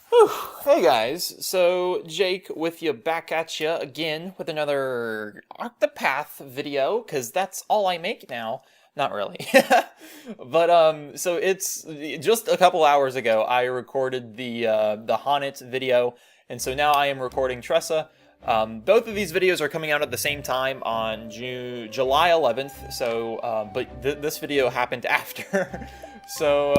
Whew. Hey guys, so Jake with you back at you again with another Octopath video, because that's all I make now. Not really. But so it's just a couple hours ago I recorded the Haunted video, and so now I am recording Tressa. Both of these videos are coming out at the same time on July 11th, so, but this video happened after. So,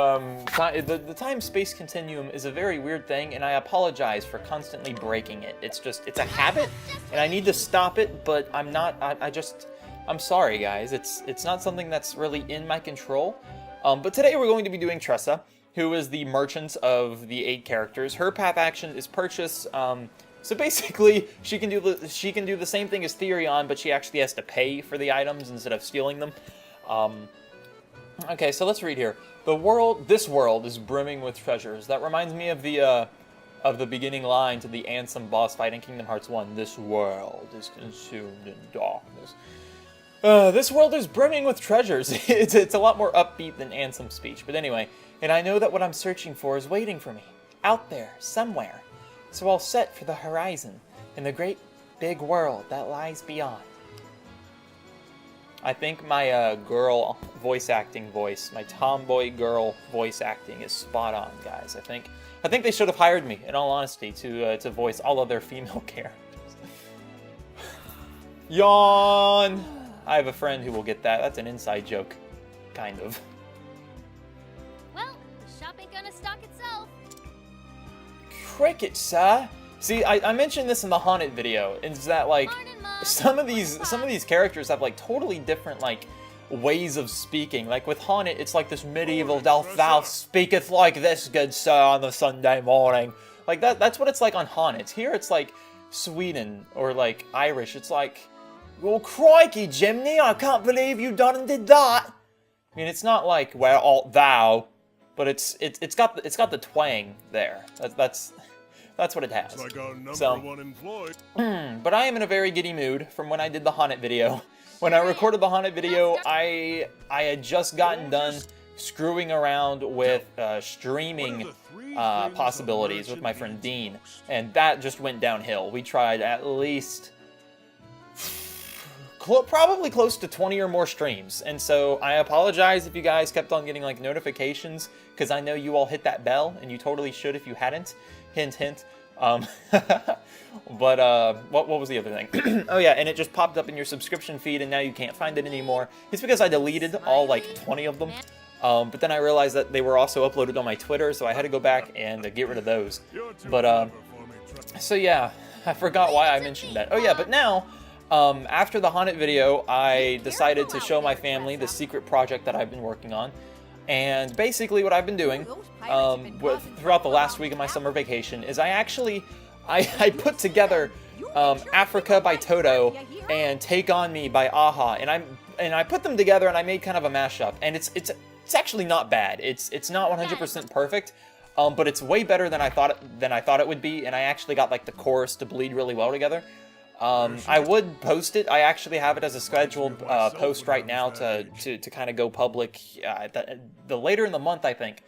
the time-space continuum is a very weird thing, and I apologize for constantly breaking it. It's a habit, and I need to stop it, but I'm not, I'm sorry, guys. It's not something that's really in my control. But today we're going to be doing Tressa, who is the merchant of the 8 characters. Her path action is purchase. So basically, she can do the same thing as Therion, but she actually has to pay for the items instead of stealing them. Okay, so let's read here. This world is brimming with treasures. That reminds me of the beginning line to the Ansem boss fight in Kingdom Hearts 1. This world is consumed in darkness. This world is brimming with treasures. It's a lot more upbeat than Ansem's speech. But anyway, and I know that what I'm searching for is waiting for me. Out there, somewhere. So I'll set for the horizon, in the great big world that lies beyond. I think my girl voice acting voice, my tomboy girl voice acting is spot on, guys. I think they should have hired me, in all honesty, to voice all of their female characters. Yawn! I have a friend who will get that. That's an inside joke, kind of. Well, the shop ain't gonna stock itself. Cricket, sir. See, I mentioned this in the Haunted video, is that, like, some of these characters have, like, totally different, like, ways of speaking. Like, with Haunted, it's like this medieval, thou speaketh like this, good sir, on the Sunday morning. Like, that's what it's like on Haunted. Here, it's like Sweden, or, like, Irish. It's like, well, crikey, Jimmy, I can't believe you done and did that. I mean, it's not like, where art thou? But it's got the twang there. That's what it has. It's like our number So, one employee. but I am in a very giddy mood from when I did the Haunted video. When I recorded the Haunted video, I had just gotten done screwing around with streaming possibilities with my friend Dean, and that just went downhill. We tried at least probably close to 20 or more streams, and so I apologize if you guys kept on getting like notifications, because I know you all hit that bell, and you totally should if you hadn't. Hint, hint. But what was the other thing? Oh yeah, and it just popped up in your subscription feed, and now you can't find it anymore. It's because I deleted all like 20 of them. But then I realized that they were also uploaded on my Twitter, so I had to go back and get rid of those. But so yeah, I forgot why I mentioned that. Oh yeah, but now, after the Haunted video, I decided to show my family the secret project that I've been working on. And basically what I've been doing throughout the last week of my summer vacation is I put together Africa by Toto and Take On Me by Aha, and I put them together and I made kind of a mashup, and it's actually not bad. It's not 100% perfect, but it's way better than I thought it would be, and I actually got like the chorus to bleed really well together. I would post it. I actually have it as a scheduled post right now to kind of go public the later in the month, I think.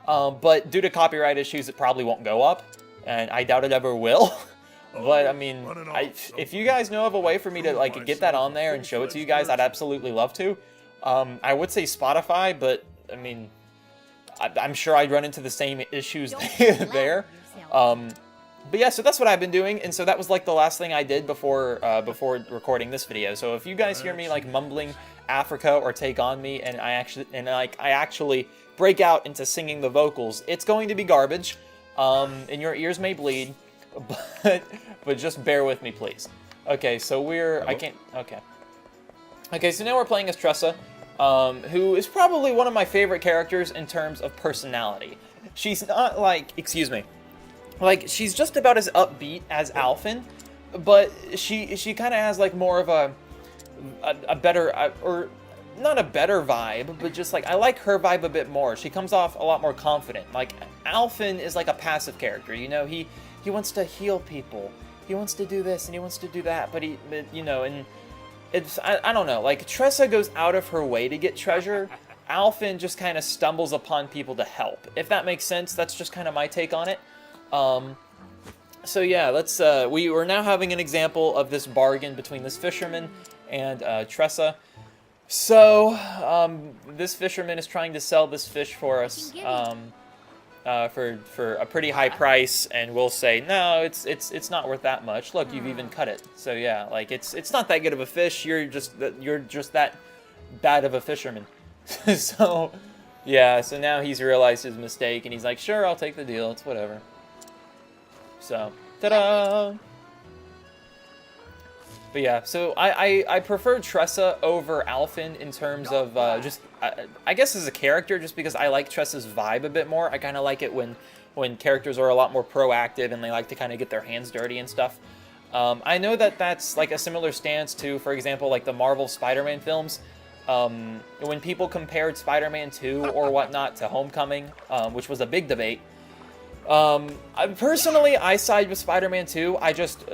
But due to copyright issues, it probably won't go up, and I doubt it ever will. But I mean, if you guys know of a way for me to like get that on there and show it to you guys, I'd absolutely love to. I would say Spotify, but I mean, I'm sure I'd run into the same issues there. But yeah, so that's what I've been doing, and so that was like the last thing I did before recording this video. So if you guys hear me like mumbling Africa or Take On Me, and I actually break out into singing the vocals, it's going to be garbage, and your ears may bleed, but just bear with me, please. Okay, so Okay, so now we're playing as Tressa, who is probably one of my favorite characters in terms of personality. She's not like, excuse me. Like, she's just about as upbeat as Alphen, but she kind of has, like, more of a better, or not a better vibe, but just, like, I like her vibe a bit more. She comes off a lot more confident. Like, Alphen is, like, a passive character, you know? He wants to heal people. He wants to do this, and he wants to do that, but you know, and it's, I don't know. Like, Tressa goes out of her way to get treasure. Alphen just kind of stumbles upon people to help. If that makes sense, that's just kind of my take on it. So yeah, let's. We are now having an example of this bargain between this fisherman and Tressa. So this fisherman is trying to sell this fish for us for a pretty high price, and we'll say no, it's not worth that much. Look, you've even cut it. So yeah, like it's not that good of a fish. You're just that bad of a fisherman. So yeah, so now he's realized his mistake, and he's like, sure, I'll take the deal. It's whatever. So, ta-da! But yeah, so I prefer Tressa over Alphen in terms of just, I guess as a character, just because I like Tressa's vibe a bit more. I kind of like it when characters are a lot more proactive and they like to kind of get their hands dirty and stuff. I know that that's like a similar stance to, for example, like the Marvel Spider-Man films. When people compared Spider-Man 2 or whatnot to Homecoming, which was a big debate, personally, I side with Spider-Man 2.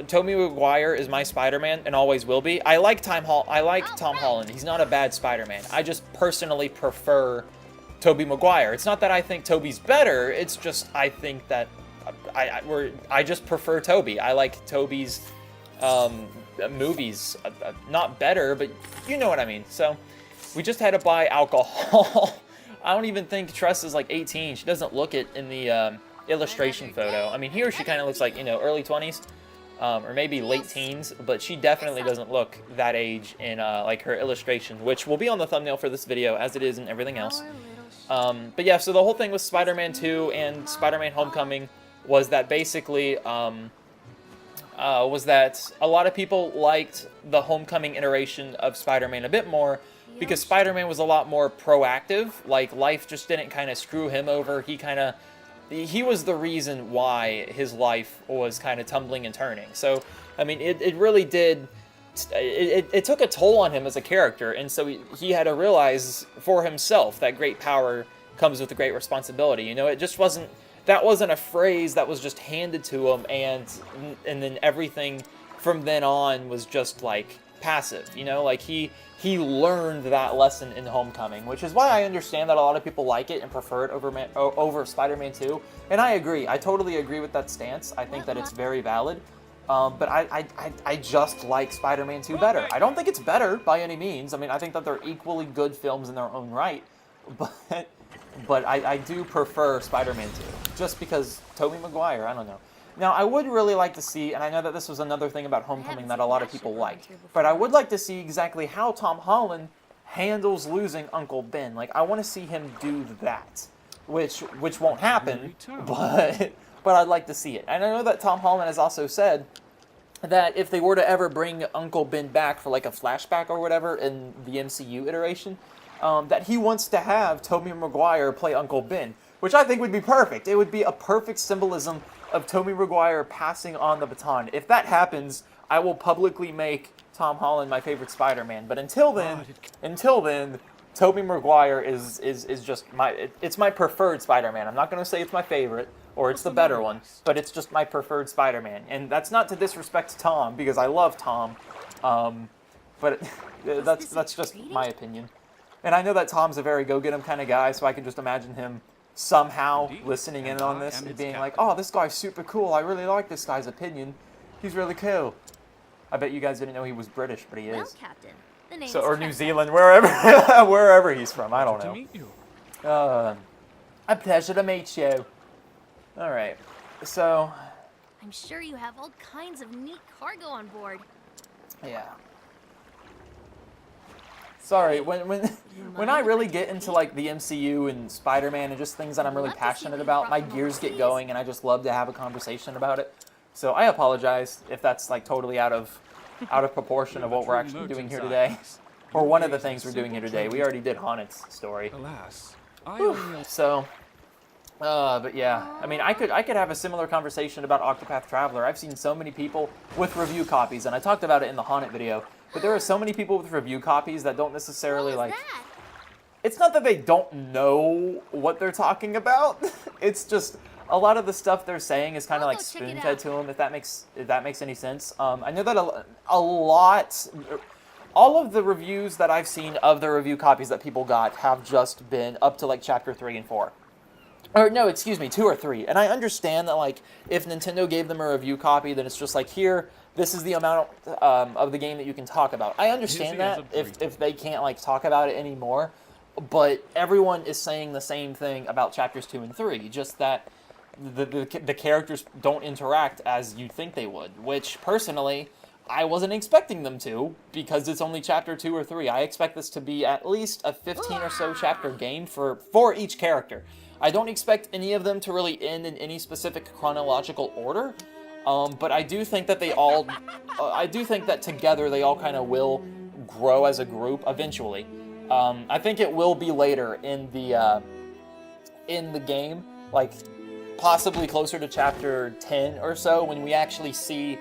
Tobey Maguire is my Spider-Man and always will be. I like Tom Holland. He's not a bad Spider-Man. I just personally prefer Tobey Maguire. It's not that I think Tobey's better. It's just I think that I just prefer Tobey. I like Tobey's movies. Not better, but you know what I mean. So we just had to buy alcohol. I don't even think Tressa's like 18. She doesn't look it in the illustration photo. I mean, here she kind of looks like, you know, early 20s or maybe late teens, but she definitely doesn't look that age in like her illustration, which will be on the thumbnail for this video as it is in everything else. But yeah, so the whole thing with Spider-Man 2 and Spider-Man Homecoming was that basically was that a lot of people liked the Homecoming iteration of Spider-Man a bit more because Spider-Man was a lot more proactive. Like, life just didn't kind of screw him over. He was the reason why his life was kind of tumbling and turning. So, I mean, it really did, it took a toll on him as a character, and so he had to realize for himself that great power comes with a great responsibility. You know, it just wasn't, that wasn't a phrase that was just handed to him, and then everything from then on was just, like, passive, you know? Like, he learned that lesson in Homecoming, which is why I understand that a lot of people like it and prefer it over Spider-Man 2. And I agree. I totally agree with that stance. I think that it's very valid. But I just like Spider-Man 2 better. I don't think it's better by any means. I mean, I think that they're equally good films in their own right. But I do prefer Spider-Man 2. Just because Tobey Maguire, I don't know. Now, I would really like to see, and I know that this was another thing about Homecoming that a lot of people liked, but I would like to see exactly how Tom Holland handles losing Uncle Ben. Like, I want to see him do that, which won't happen, but I'd like to see it. And I know that Tom Holland has also said that if they were to ever bring Uncle Ben back for like a flashback or whatever in the MCU iteration, that he wants to have Tobey Maguire play Uncle Ben, which I think would be perfect. It would be a perfect symbolism of Tobey Maguire passing on the baton. If that happens, I will publicly make Tom Holland my favorite Spider-Man. But until then, Tobey Maguire is just it's my preferred Spider-Man. I'm not going to say it's my favorite or it's the better one, but it's just my preferred Spider-Man. And that's not to disrespect Tom, because I love Tom, but that's just my opinion. And I know that Tom's a very go-get-him kind of guy, so I can just imagine him somehow listening in on this and being like, oh, this guy's super cool. I really like this guy's opinion. He's really cool. I bet you guys didn't know he was British, but he is. Well, Captain, the name Or is New Tressa. Zealand, wherever he's from. I don't know. To meet you. A pleasure to meet you. All right. So, I'm sure you have all kinds of neat cargo on board. yeah. Sorry, when I really get into like the MCU and Spider-Man and just things that I'm really Love to see passionate what you about, brought my from gears get overseas. going and I just love to have a conversation about it. So I apologize if that's like totally out of proportion of what we're actually doing here today. Or one of the things we're doing here today. We already did Haunted's story. Alas, I only So, but yeah, I mean, I could have a similar conversation about Octopath Traveler. I've seen so many people with review copies, and I talked about it in the Haunted video. But there are so many people with review copies that don't necessarily What was like. that? It's not that they don't know what they're talking about. It's just a lot of the stuff they're saying is kind of I'll like go check it spoon-fed out. to them. If that makes any sense. I know that a lot. All of the reviews that I've seen of the review copies that people got have just been up to like chapter 3 and 4. Or no, excuse me, 2 or 3. And I understand that, like, if Nintendo gave them a review copy, then it's just like, here, this is the amount of the game that you can talk about. I understand that if they can't, like, talk about it anymore, but everyone is saying the same thing about chapters 2 and 3, just that the characters don't interact as you'd think they would, which, personally, I wasn't expecting them to, because it's only chapter 2 or 3. I expect this to be at least a 15 or so chapter game for each character. I don't expect any of them to really end in any specific chronological order, but I do think that I do think that together they all kind of will grow as a group eventually. I think it will be later in the game, like possibly closer to chapter 10 or so, when we actually see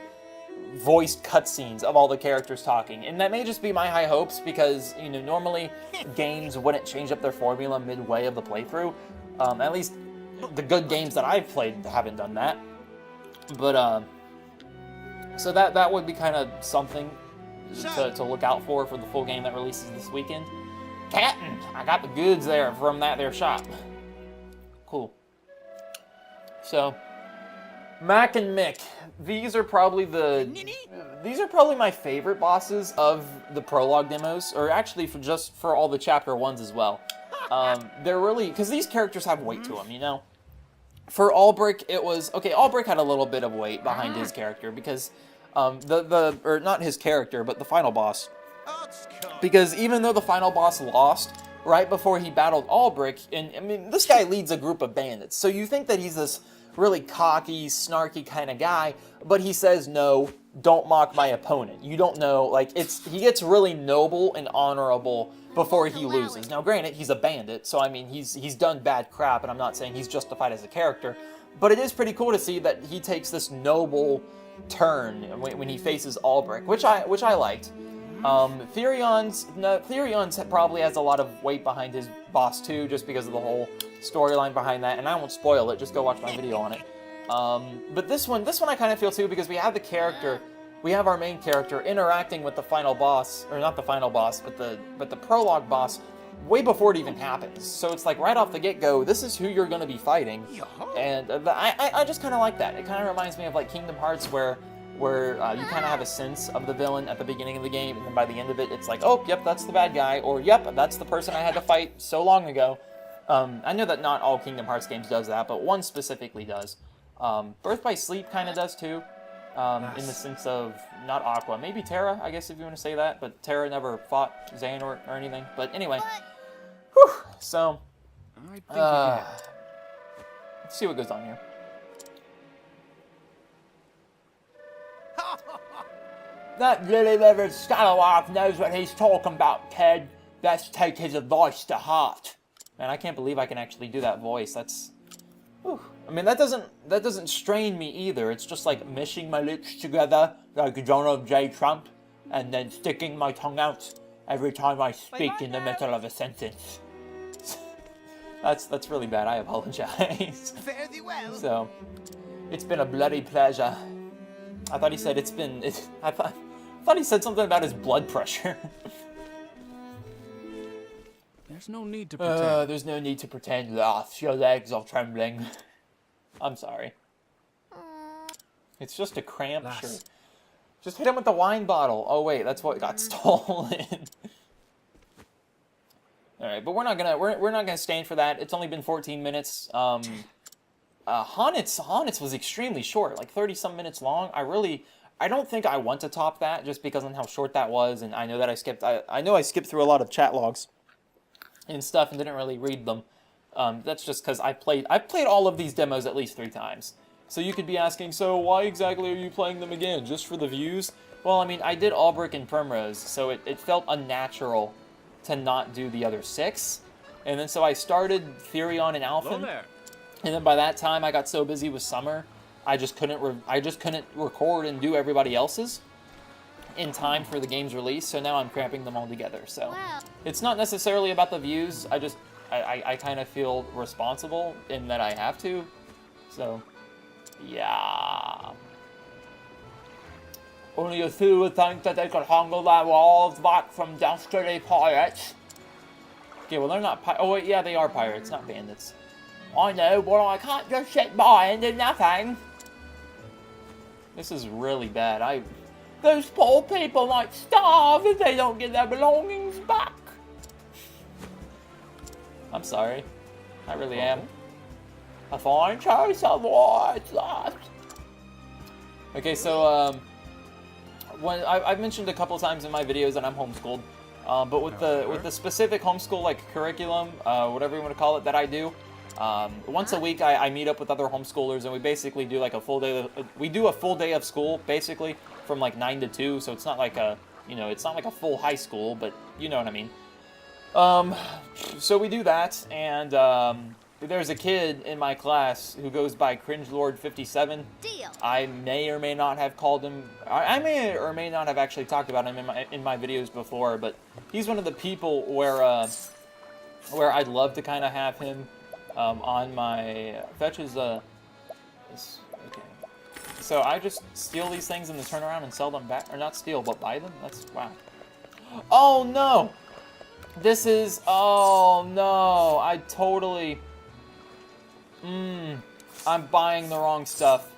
voiced cutscenes of all the characters talking. And that may just be my high hopes, because, you know, normally games wouldn't change up their formula midway of the playthrough. At least the good games that I've played haven't done that. But, so that would be kind of something to look out for the full game that releases this weekend. Captain, I got the goods there from that there shop. Cool. So, Mac and Mick, these are probably my favorite bosses of the prologue demos, or actually for all the chapter 1s as well. They're really, because these characters have weight to them, you know? For Albrecht, it was, okay, Albrecht had a little bit of weight behind his character, because, or not his character, but the final boss. Because even though the final boss lost right before he battled Albrecht, and, I mean, this guy leads a group of bandits, so you think that he's this really cocky, snarky kind of guy, but he says, no, don't mock my opponent. You don't know, like, he gets really noble and honorable before he loses. Now, granted, he's a bandit, so, I mean, he's done bad crap, and I'm not saying he's justified as a character, but it is pretty cool to see that he takes this noble turn when he faces Albrecht, which I liked. Therion's probably has a lot of weight behind his boss too, just because of the whole storyline behind that, and I won't spoil it, just go watch my video on it. But this one I kind of feel too, because we have our main character interacting with the final boss, or not the final boss, but the prologue boss, way before it even happens. So it's like right off the get-go, this is who you're going to be fighting, and I just kind of like that. It kind of reminds me of like Kingdom Hearts, where you kind of have a sense of the villain at the beginning of the game, and then by the end of it, it's like, oh, yep, that's the bad guy, or yep, that's the person I had to fight so long ago. I know that not all Kingdom Hearts games does that, but one specifically does. Birth by Sleep kind of does too, in the sense of, not Aqua, maybe Terra, I guess if you want to say that, but Terra never fought Xehanort or anything. But anyway, whew, so, let's see what goes on here. That lily-livered scalawag knows what he's talking about, Ted. Let's take his advice to heart. Man, I can't believe I can actually do that voice. That's... Whew. I mean, that doesn't strain me either. It's just like meshing my lips together like Donald J. Trump, and then sticking my tongue out every time I speak in the middle of a sentence. That's really bad. I apologize. Fare thee well. So, it's been a bloody pleasure. I thought he said I thought he said something about his blood pressure. There's no need to pretend. There's no need to pretend, Lath. Your legs are trembling. I'm sorry. It's just a cramp shirt. Just hit him with the wine bottle. Oh wait, that's what got stolen. All right, but we're not gonna stand for that. It's only been 14 minutes. Honitz was extremely short, like 30-some minutes long. I don't think I want to top that, just because on how short that was, and I know that I know I skipped through a lot of chat logs and stuff and didn't really read them. That's just because I played all of these demos at least 3 times. So you could be asking, so why exactly are you playing them again? Just for the views? Well, I mean, I did Albrecht and Primrose, so it felt unnatural to not do the other 6. And then so I started Therion and Alphen. And then by that time, I got so busy with Summer, I just couldn't record and do everybody else's in time for the game's release. So now I'm cramping them all together. So it's not necessarily about the views. I kind of feel responsible in that I have to. So yeah. Only a few would think that they could handle that walls back from dastardly pirates. Okay, well they're not oh wait, yeah, they are pirates, not bandits. I know, but I can't just sit by and do nothing. This is really bad. Those poor people might starve if they don't get their belongings back. I'm sorry. I really am. A fine choice of words left. Okay, so when I've mentioned a couple times in my videos that I'm homeschooled, but with the specific homeschool like curriculum, whatever you want to call it, that I do, once a week I meet up with other homeschoolers and we basically do like a full day. We do a full day of school basically from like 9 to 2, so it's not like it's not like a full high school, but you know what I mean. So we do that, and there's a kid in my class who goes by CringeLord57. Deal. I may or may not have called him. I may or may not have actually talked about him in my videos before, but he's one of the people where I'd love to kind of have him on my fetches. Okay. So I just steal these things and then turn around and sell them back, or not steal, but buy them. That's wow. Oh no! This is, oh no, I totally, I'm buying the wrong stuff.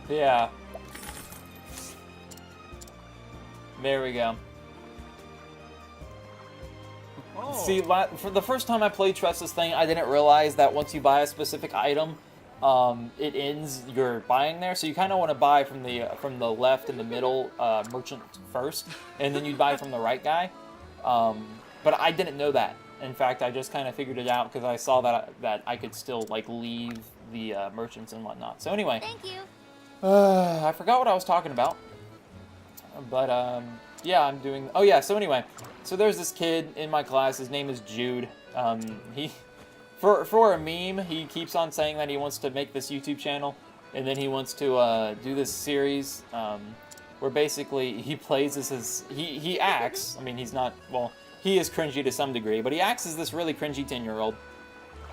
Yeah. There we go. Oh. See, for the first time I played Tressa's thing, I didn't realize that once you buy a specific item, it ends your buying there. So you kind of want to buy from the left and the middle merchant first, and then you'd buy from the right guy. But I didn't know that. In fact, I just kind of figured it out because I saw that I could still like leave the merchants and whatnot. So anyway. Thank you. I forgot what I was talking about, but yeah, I'm doing. Oh yeah, so anyway, so there's this kid in my class. His name is Jude. He, for a meme, he keeps on saying that he wants to make this YouTube channel, and then he wants to do this series where basically he plays as he acts. I mean, he's not well. He is cringy to some degree, but he acts as this really cringy 10-year-old,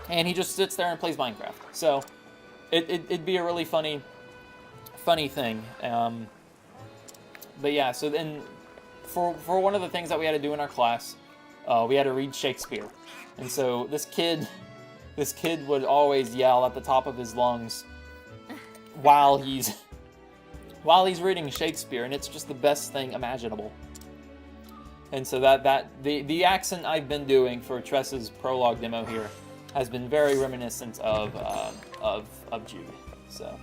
and he just sits there and plays Minecraft. So it'd be a really funny thing. But yeah, so then for one of the things that we had to do in our class, we had to read Shakespeare. And so this kid would always yell at the top of his lungs while he's reading Shakespeare, and it's just the best thing imaginable. And so the accent I've been doing for Tressa's prologue demo here has been very reminiscent of Jude. So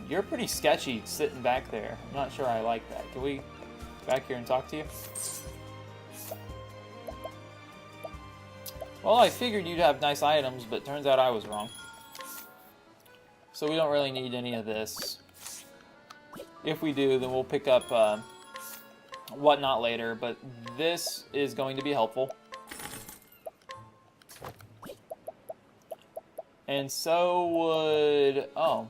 you're pretty sketchy sitting back there. I'm not sure I like that. Can we back here and talk to you? Well, I figured you'd have nice items, but turns out I was wrong. So we don't really need any of this. If we do, then we'll pick up whatnot later, but this is going to be helpful. And so would... oh.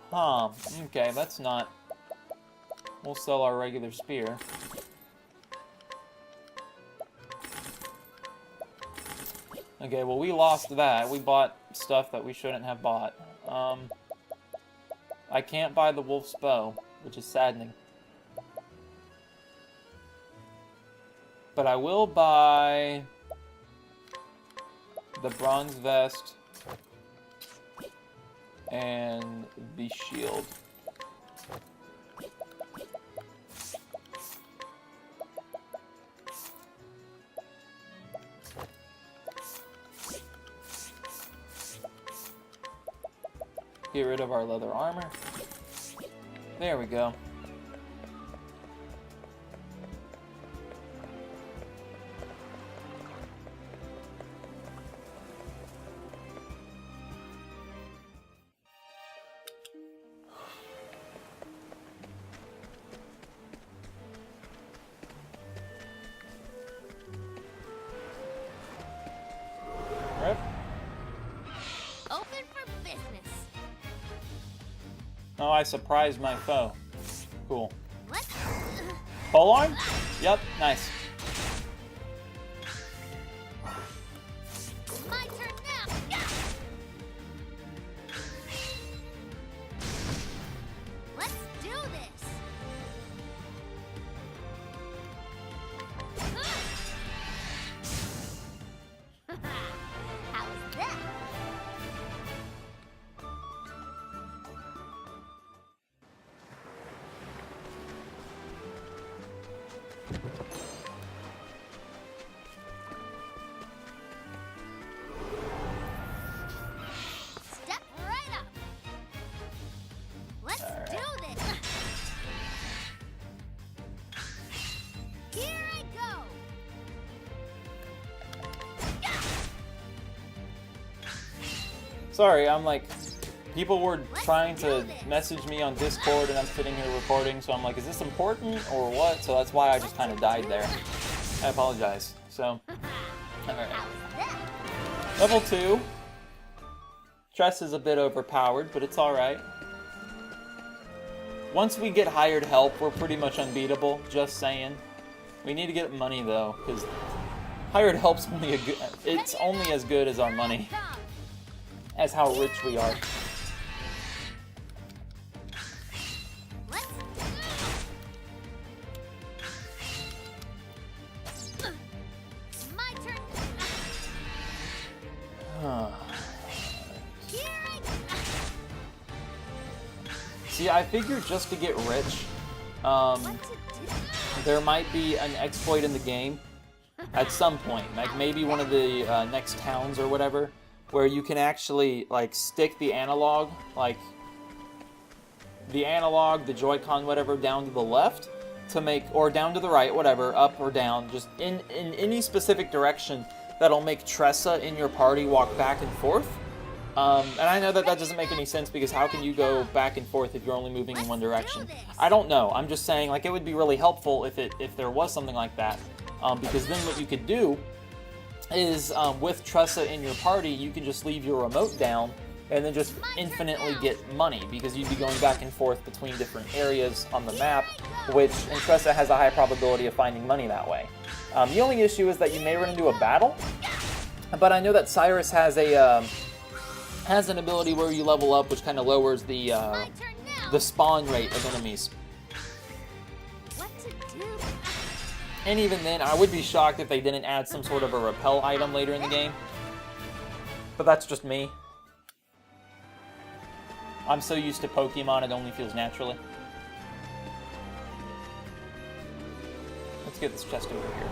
Huh. Okay, that's not... we'll sell our regular spear. Okay, well, we lost that. We bought stuff that we shouldn't have bought. I can't buy the wolf's bow, which is saddening. But I will buy the bronze vest and the shield. Get rid of our leather armor. There we go. Oh, I surprised my foe. Cool. Let's... Pole arm? Yep, nice. My turn now! Yeah! Let's do this! How's that? Step right up. Let's do this. Here I go. Sorry, I'm like, people were trying to message me on Discord and I'm sitting here recording, so I'm like, is this important or what? So that's why I just kind of died there. I apologize. So, alright. Level 2. Tress is a bit overpowered, but it's alright. Once we get hired help, we're pretty much unbeatable, just saying. We need to get money though, because hired help's only it's only as good as our money. As how rich we are. My turn. See, I figured just to get rich, there might be an exploit in the game at some point, like maybe one of the next towns or whatever, where you can actually like stick the analog, the Joy-Con, whatever, down to the left to make, or down to the right, whatever, up or down, just in any specific direction that'll make Tressa in your party walk back and forth. And I know that doesn't make any sense because how can you go back and forth if you're only moving in one direction? I don't know. I'm just saying, like, it would be really helpful if there was something like that, because then what you could do is with Tressa in your party, you can just leave your remote down and then just infinitely get money because you'd be going back and forth between different areas on the map, which in Tressa has a high probability of finding money that way. The only issue is that you may run into a battle, but I know that Cyrus has an ability where you level up, which kind of lowers the spawn rate of enemies. And even then, I would be shocked if they didn't add some sort of a repel item later in the game. But that's just me. I'm so used to Pokemon, it only feels naturally. Let's get this chest over here.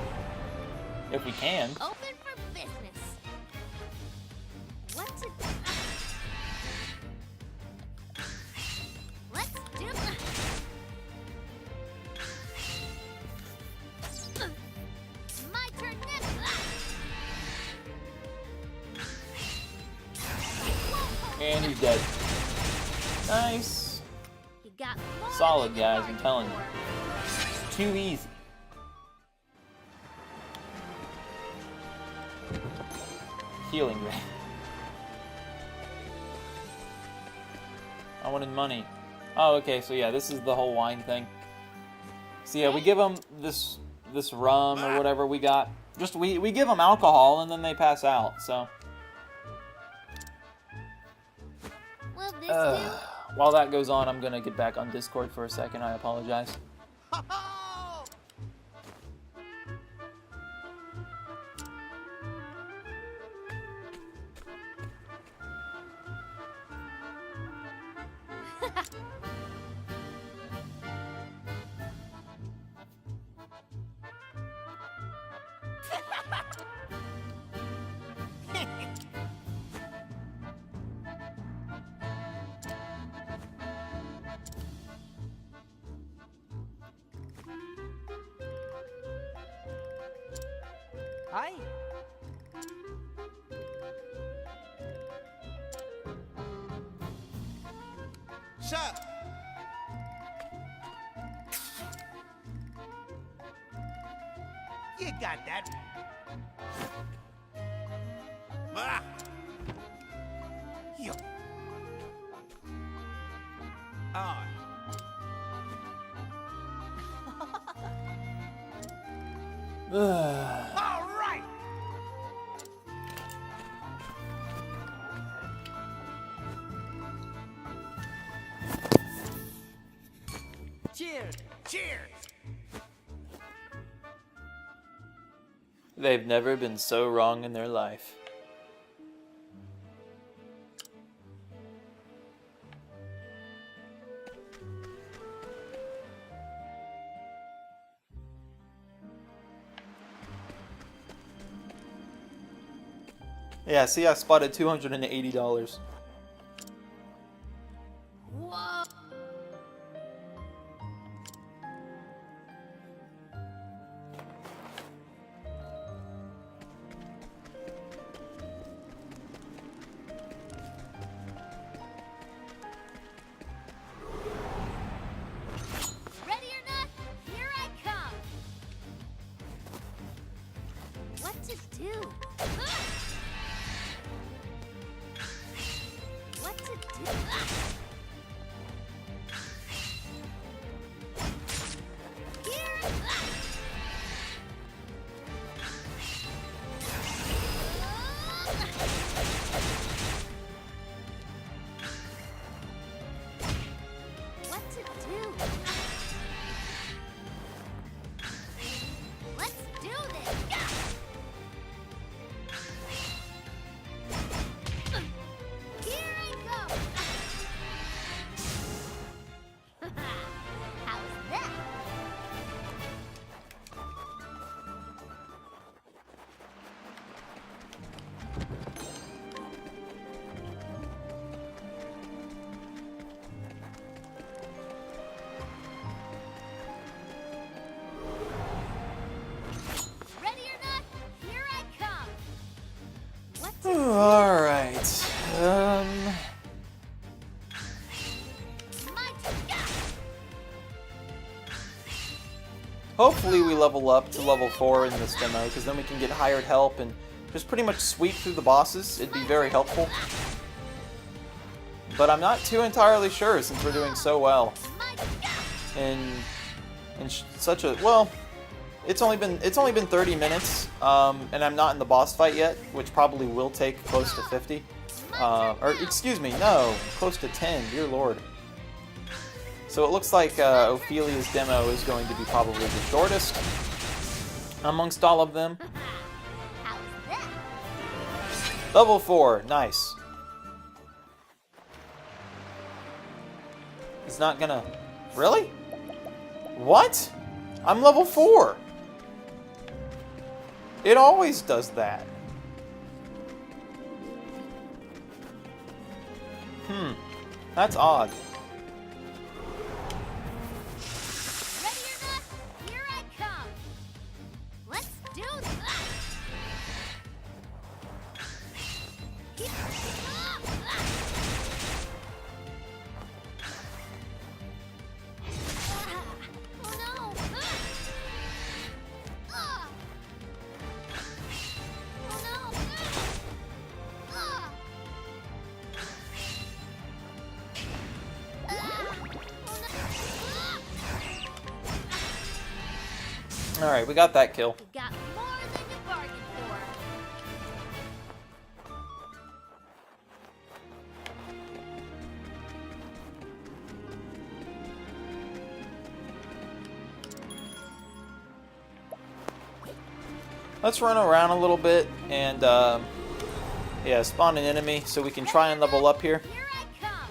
If we can. Open for business. What to do? Let's do it. My turn next. And he's dead. Nice. You got more Solid, than you guys, I'm bargained telling you. for. It's too easy. Healing ray. I wanted money. Oh, okay, so yeah, this is the whole wine thing. So yeah, we give them this rum or whatever we got. Just we give them alcohol and then they pass out, so. Will this do? While that goes on, I'm gonna get back on Discord for a second. I apologize. Hi. Shut. You got that. Ah. You. On. All right. Cheers. Cheers. They've never been so wrong in their life. Yeah, see, I spotted $280. Whoa! Ready or not, here I come. What to do? What to do? Here. What to do? Let's do this. Here I go. How's that? Ready or not, here I come. What to do? All right. My turn. Hopefully we level up to level 4 in this demo, because then we can get hired help and just pretty much sweep through the bosses. It'd be very helpful. But I'm not too entirely sure since we're doing so well. My In such a well, it's only been 30 minutes, and I'm not in the boss fight yet, which probably will take close to 50. Or excuse me, no, close to 10. Dear Lord. So it looks like Ophelia's demo is going to be probably the shortest amongst all of them. How's that? Level 4, nice. It's not gonna... Really? What? I'm level 4. It always does that. That's odd. Ready or not, here I come. Let's do this. Oh no! Oh no! Alright, we got that kill. You got more than you bargained for. Let's run around a little bit and, yeah, spawn an enemy so we can try and level up here. Here I come.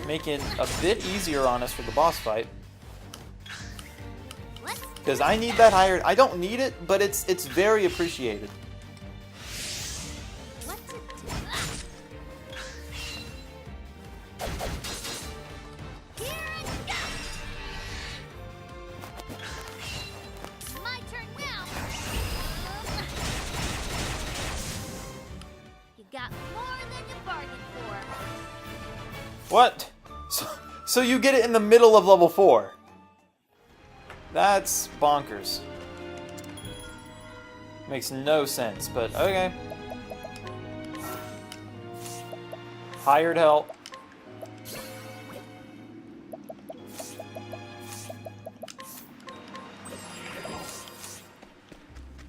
Make it a bit easier on us for the boss fight. Let's Because I need that higher... I don't need it, but it's very appreciated. what to do. Here I go. My turn now. You got more than you bargained for. What? So you get it in the middle of level 4. That's bonkers. Makes no sense, but okay.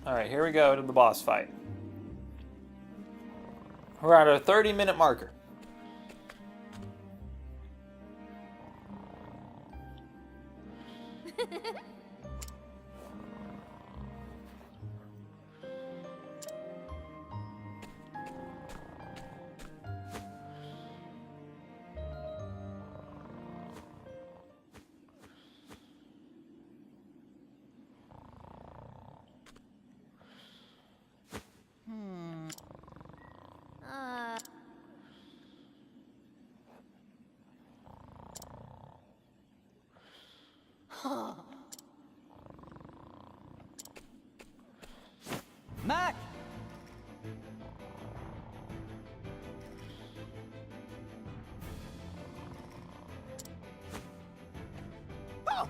Alright, here we go to the boss fight. We're at our 30-minute marker. Mac! Oh!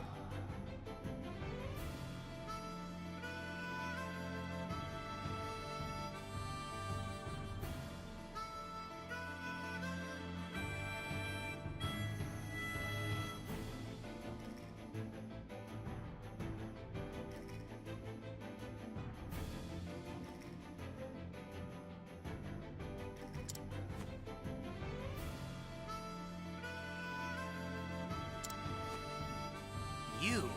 You.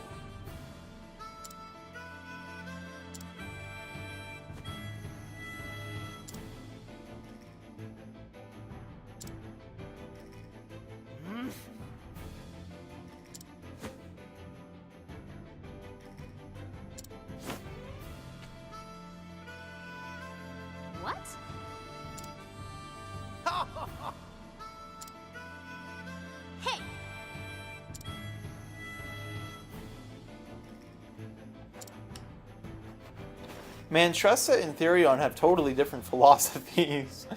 What? Hey! Man, Tressa and Therion have totally different philosophies.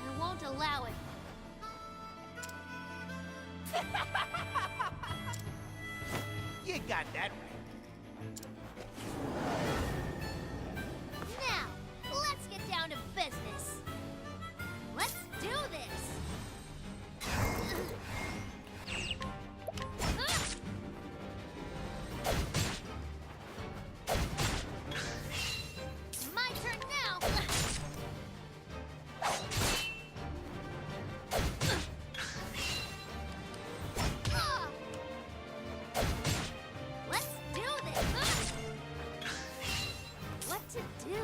I won't allow it. You got that right. Now, let's get down to business. Let's do this. My turn now. Let's do this. What to do?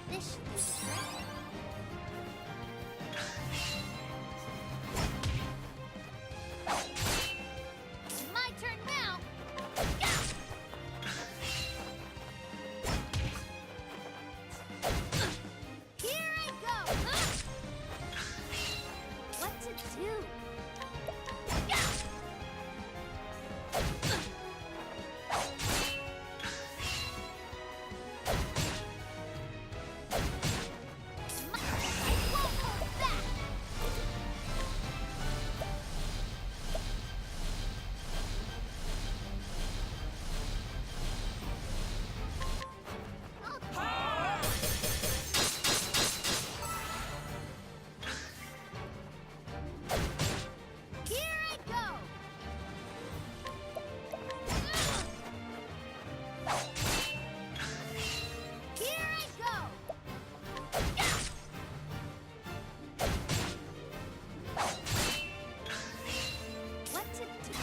This should be different. My turn now. Here I go. What to do? I won't hold back. Here I go. Here I go. What to do?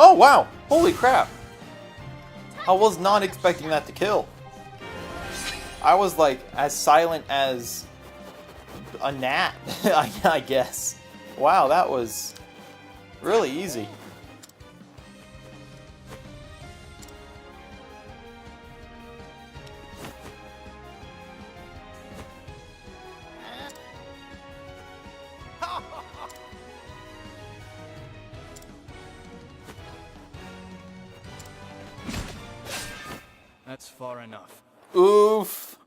Oh, wow! Holy crap! I was not expecting that to kill. I was like as silent as a gnat, I guess. Wow, that was really easy. That's far enough. Oof.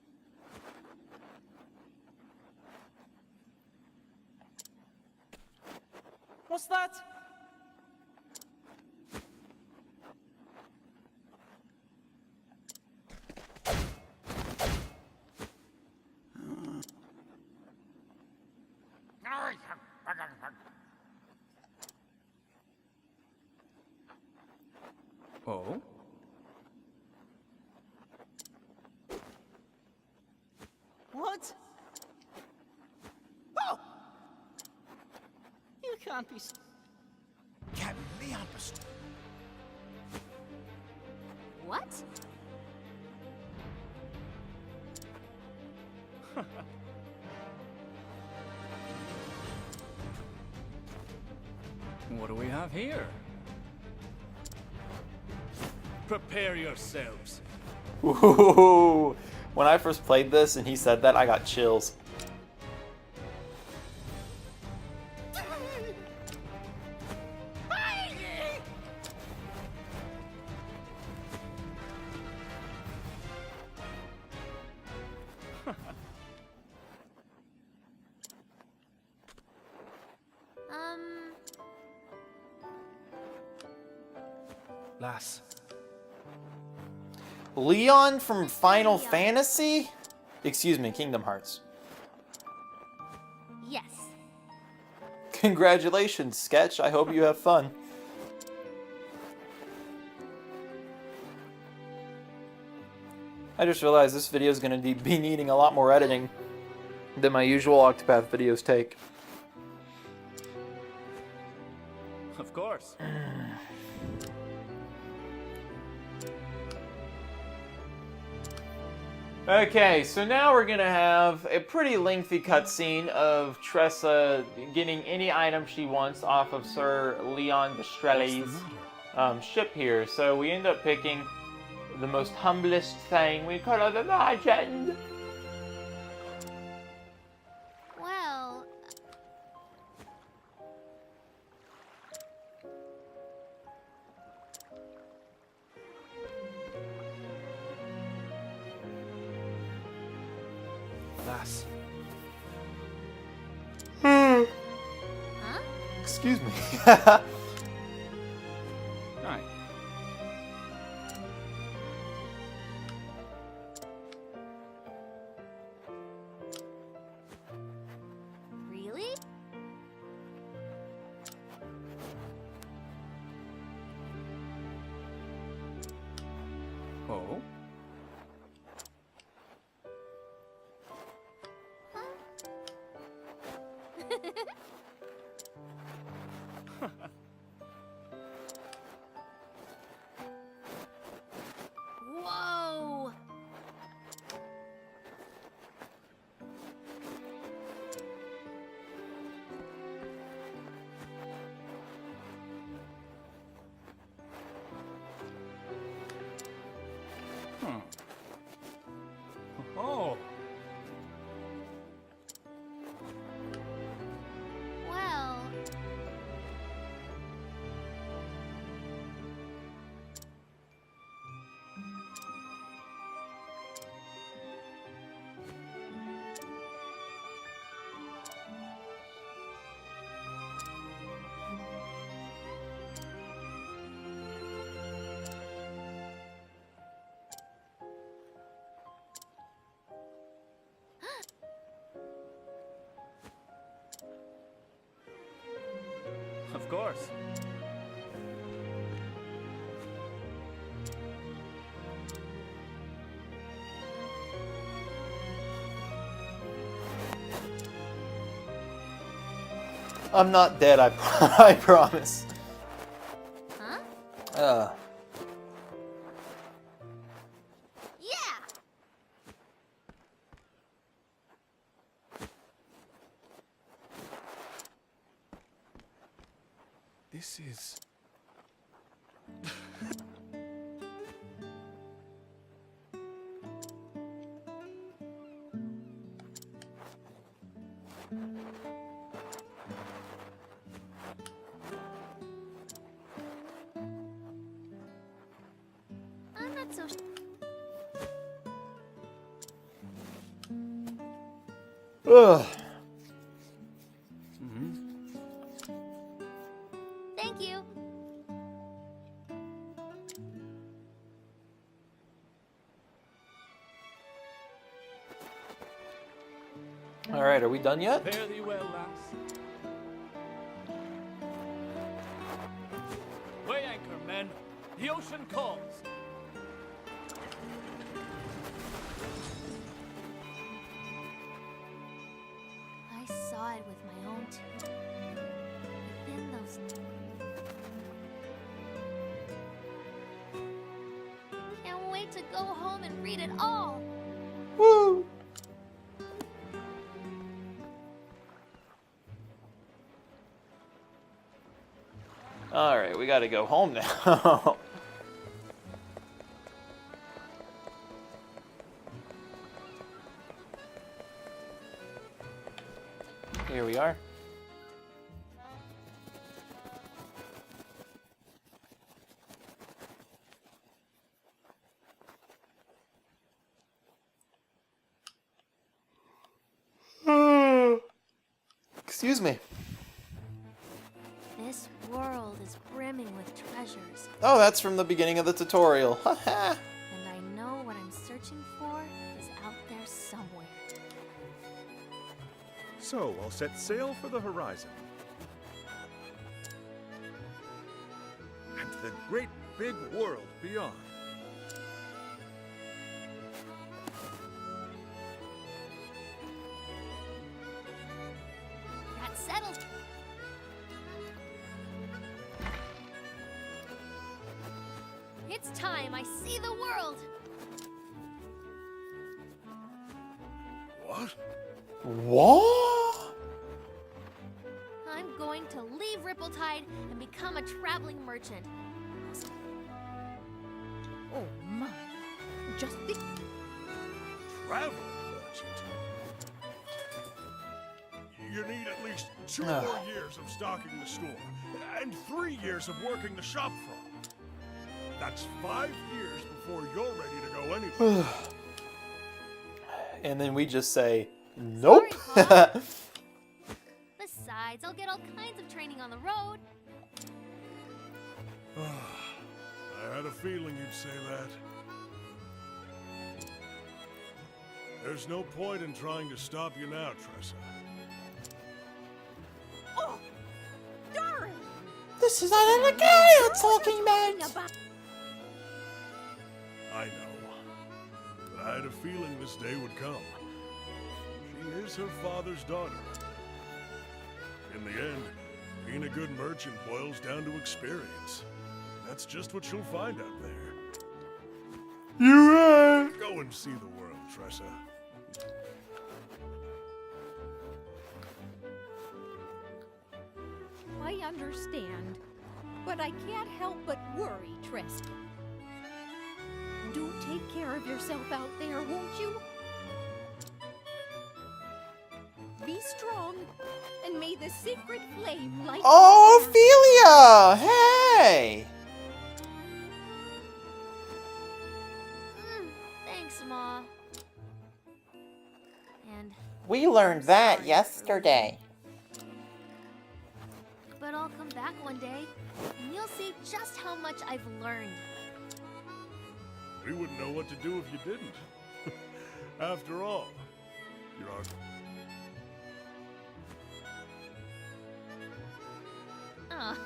What's that? Oh? What? Oh! You can't be. Captain Leon was. What? What do we have here? Prepare yourselves. Ooh. When I first played this and he said that, I got chills. Lass. Leon from Final Fantasy? Excuse me, Kingdom Hearts. Yes. Congratulations, Sketch. I hope you have fun. I just realized this video is going to be needing a lot more editing than my usual Octopath videos take. Of course. Okay, so now we're gonna have a pretty lengthy cutscene of Tressa getting any item she wants off of Sir Leon Destrelli's ship here. So we end up picking the most humblest thing. We call her the legend. Well, Lass. huh? Excuse me. Aye. Really? Oh? Whoa! Oh. Well, Of course. I'm not dead, I promise. huh? This is... I'm not so. Ugh. Thank you. All right, are we done yet? Fare thee well, lass. Weigh anchor, men. The ocean calls. I saw it with my own two. Within those. Can't wait to go home and read it all. Woo! All right, we got to go home now. Here we are. Excuse me. This world is brimming with treasures, Oh, that's from the beginning of the tutorial. Haha. and I know what I'm searching for is out there somewhere. So, I'll set sail for the horizon. And the great big world beyond. That settles. It's time I see the world. What? What? I'm going to leave Rippletide and become a traveling merchant. Oh my. Just think. Travel merchant. You need at least 2 Ugh. more years of stocking the store, and 3 years of working the shop front. That's 5 years before you're ready to go anywhere. And then we just say, nope. Sorry, Paul. Besides, I'll get all kinds of training on the road. I had a feeling you'd say that. There's no point in trying to stop you now, Tressa. Oh, darling. This is not a guy I'm talking about. I know. But I had a feeling this day would come. She is her father's daughter. In the end, being a good merchant boils down to experience. That's just what you'll find out there. You're right. Go and see the world, Tressa. I understand, but I can't help but worry, Tressa. Do take care of yourself out there, won't you? Be strong, and may the secret flame light. Oh, Ophelia! Hey! Thanks, Ma. And We learned that yesterday. but I'll come back one day, and you'll see just how much I've learned. We wouldn't know what to do if you didn't. After all, you're our... Aw.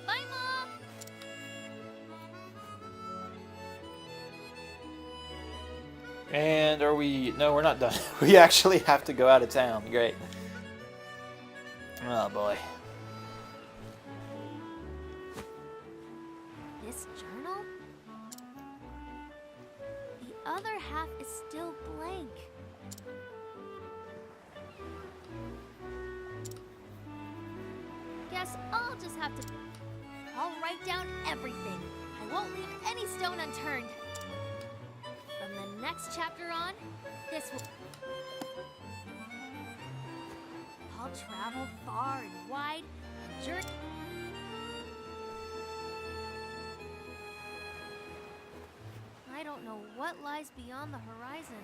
Bye, Mom! And are we... No, we're not done. We actually have to go out of town. Great. Oh, boy. This journal? The other half is still blank. guess I'll just have to... I'll write down everything. I won't leave any stone unturned. From the next chapter on, this will... I'll travel far and wide and journey... I don't know what lies beyond the horizon.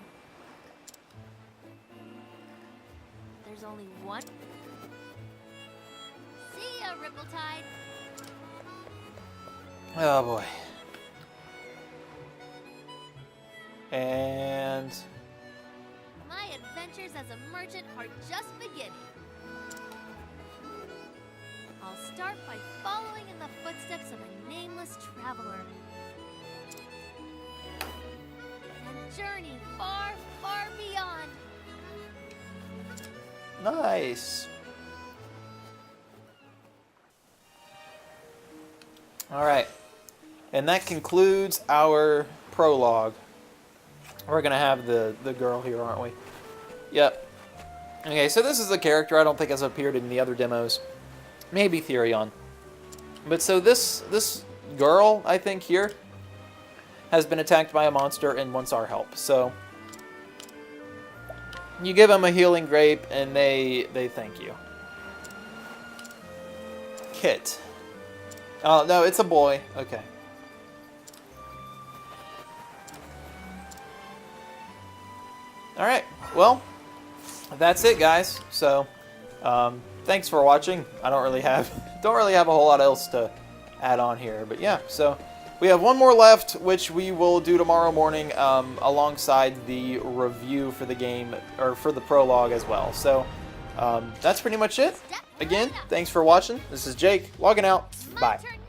There's only one. See ya, Ripple-Tide. Oh boy. And My adventures as a merchant are just beginning. I'll start by following in the footsteps of a nameless traveler. And journey far, far beyond. nice. All right. And that concludes our prologue. We're going to have the girl here, aren't we? Yep. Okay, so this is a character I don't think has appeared in the other demos. Maybe Therion. But so this girl, I think, here, has been attacked by a monster and wants our help. So you give them a healing grape, and they thank you. Kit. Oh, no, it's a boy. Okay. Alright, well, that's it, guys. So, thanks for watching. I don't really have a whole lot else to add on here. But yeah, so we have one more left, which we will do tomorrow morning alongside the review for the game, or for the prologue as well. So, that's pretty much it. Again, thanks for watching. This is Jake, logging out. My Bye. turn